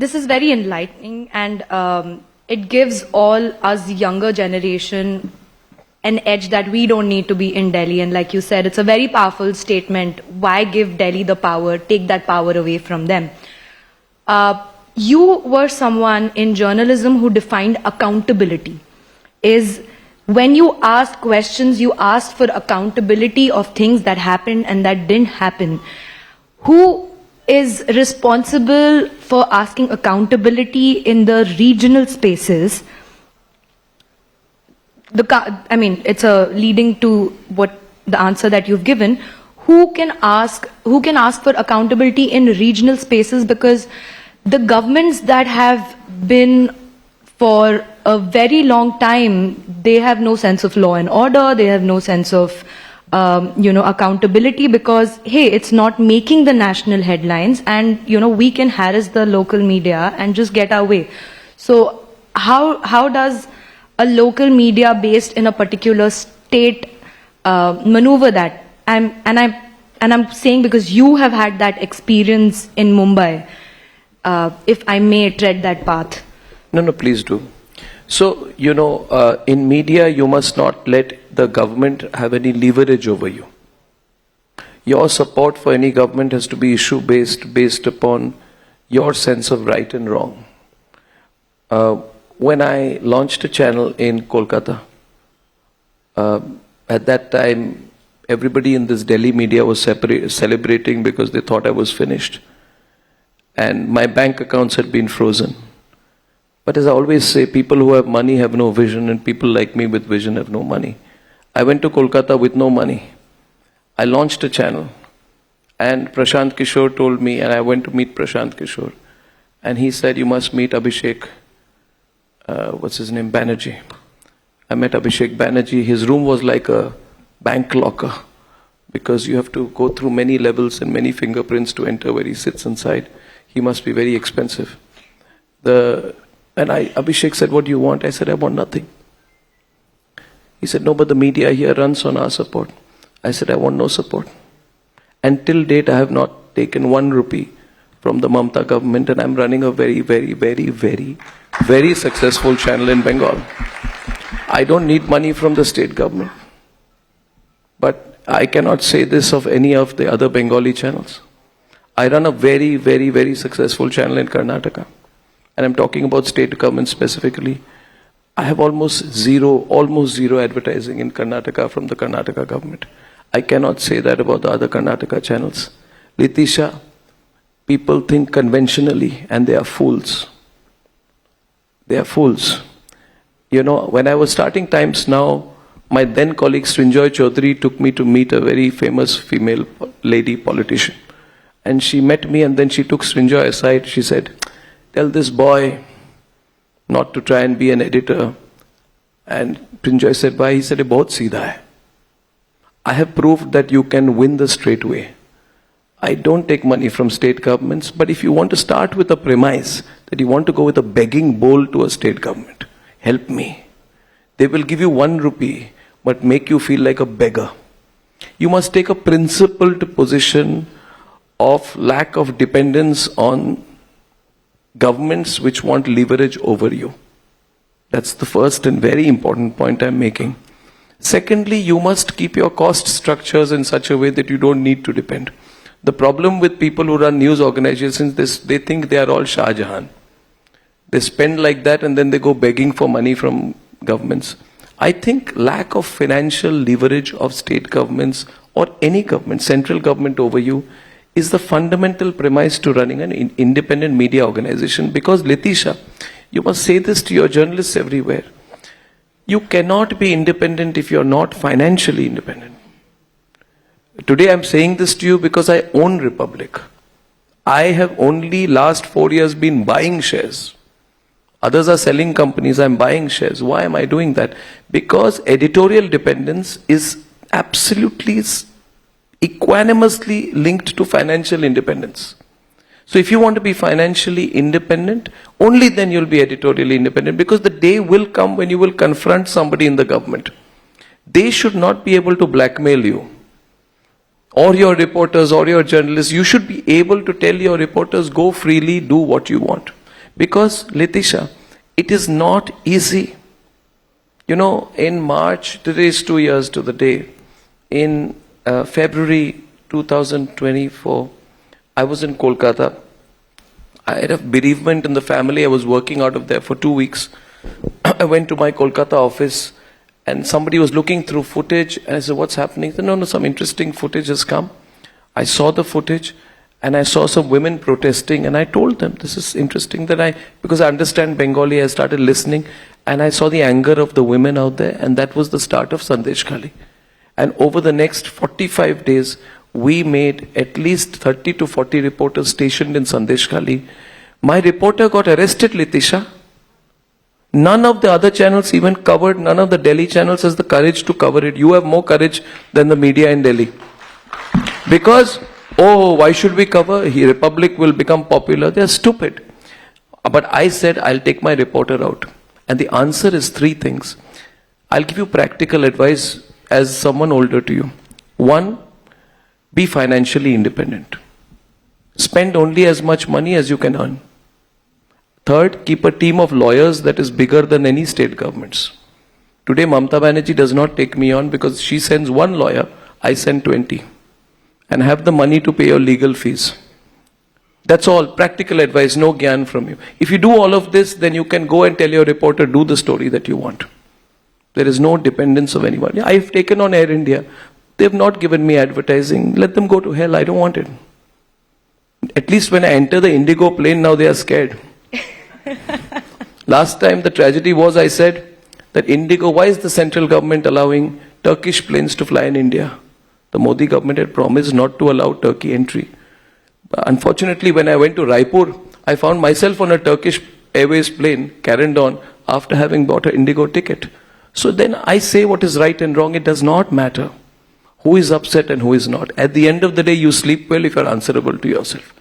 This is very enlightening, and it gives all us younger generation an edge that we don't need to be in Delhi. And like you said, it's a very powerful statement. Why give Delhi the power? Take that power away from them. You were someone in journalism who defined accountability. Is when you ask questions, you ask for accountability of things that happened and that didn't happen. Who is responsible for asking accountability in the regional spaces? It's leading to what the answer that you've given. Who can ask for accountability in regional spaces? Because the governments that have been for a very long time, they have no sense of law and order. They have no sense of accountability, because hey, it's not making the national headlines, and we can harass the local media and just get our way. So how does a local media based in a particular state maneuver that? I'm saying because you have had that experience in Mumbai, if I may tread that path. No, please do. So, in media, you must not let the government have any leverage over you. Your support for any government has to be issue-based, based upon your sense of right and wrong. When I launched a channel in Kolkata, at that time, everybody in this Delhi media was celebrating because they thought I was finished. And my bank accounts had been frozen. But as I always say, people who have money have no vision, and people like me with vision have no money. I went to Kolkata with no money. I launched a channel, and Prashant Kishore told me, and I went to meet Prashant Kishore, and he said, you must meet Abhishek, Banerjee. I met Abhishek Banerjee. His room was like a bank locker, because you have to go through many levels and many fingerprints to enter where he sits inside. He must be very expensive. Abhishek said, what do you want? I said, I want nothing. He said, no, but the media here runs on our support. I said, I want no support. And till date, I have not taken 1 rupee from the Mamata government, and I'm running a very, very, very, very, very successful channel in Bengal. I don't need money from the state government. But I cannot say this of any of the other Bengali channels. I run a very, very, very successful channel in Karnataka. And I'm talking about state government specifically. I have almost zero advertising in Karnataka from the Karnataka government. I cannot say that about the other Karnataka channels. Litisha, people think conventionally, and they are fools. They are fools. When I was starting Times Now, my then colleague Srinjoy Chaudhary took me to meet a very famous female lady politician. And she met me, and then she took Srinjoy aside. She said, tell this boy not to try and be an editor. And Srinjoy said, why? He said, "Ye bahut seedha hai. I have proved that you can win the straight way. I don't take money from state governments, but if you want to start with a premise that you want to go with a begging bowl to a state government, help me. They will give you 1 rupee, but make you feel like a beggar. You must take a principled position of lack of dependence on governments which want leverage over you. That's the first and very important point I'm making. Secondly, you must keep your cost structures in such a way that you don't need to depend. The problem with people who run news organizations, they think they are all Shah Jahan. They spend like that, and then they go begging for money from governments. I think lack of financial leverage of state governments or any government, central government over you, is the fundamental premise to running an independent media organization. Because Litisha, you must say this to your journalists everywhere. You cannot be independent if you're not financially independent. Today I'm saying this to you because I own Republic. I have only last 4 years been buying shares. Others are selling companies, I'm buying shares. Why am I doing that? Because editorial dependence is absolutely equanimously linked to financial independence. So if you want to be financially independent, only then you'll be editorially independent, because the day will come when you will confront somebody in the government. They should not be able to blackmail you, or your reporters or your journalists. You should be able to tell your reporters, go freely, do what you want. Because, Letisha, it is not easy. You know, in March, today is 2 years to the day, in February 2024, I was in Kolkata. I had a bereavement in the family. I was working out of there for 2 weeks. I went to my Kolkata office and somebody was looking through footage and I said, what's happening? He said, no, some interesting footage has come. I saw the footage and I saw some women protesting and I told them, this is interesting because I understand Bengali, I started listening and I saw the anger of the women out there and that was the start of Sandesh Khali. And over the next 45 days, we made at least 30 to 40 reporters stationed in Sandesh Khali. My reporter got arrested, Letisha. None of the other channels even covered, none of the Delhi channels has the courage to cover it. You have more courage than the media in Delhi. Because, why should we cover? Republic will become popular. They are stupid. But I said, I'll take my reporter out. And the answer is 3 things. I'll give you practical advice as someone older to you. 1, be financially independent. Spend only as much money as you can earn. 3rd, keep a team of lawyers that is bigger than any state governments. Today, Mamata Banerjee does not take me on because she sends 1 lawyer, I send 20. And have the money to pay your legal fees. That's all. Practical advice, no gyan from you. If you do all of this, then you can go and tell your reporter, do the story that you want. There is no dependence of anyone. I've taken on Air India. They've not given me advertising. Let them go to hell. I don't want it. At least when I enter the Indigo plane, now they are scared. Last time the tragedy was, I said that Indigo, why is the central government allowing Turkish planes to fly in India? The Modi government had promised not to allow Turkey entry. But unfortunately, when I went to Raipur, I found myself on a Turkish Airways plane carried on after having bought an Indigo ticket. So then I say what is right and wrong. It does not matter who is upset and who is not. At the end of the day, you sleep well if you are answerable to yourself.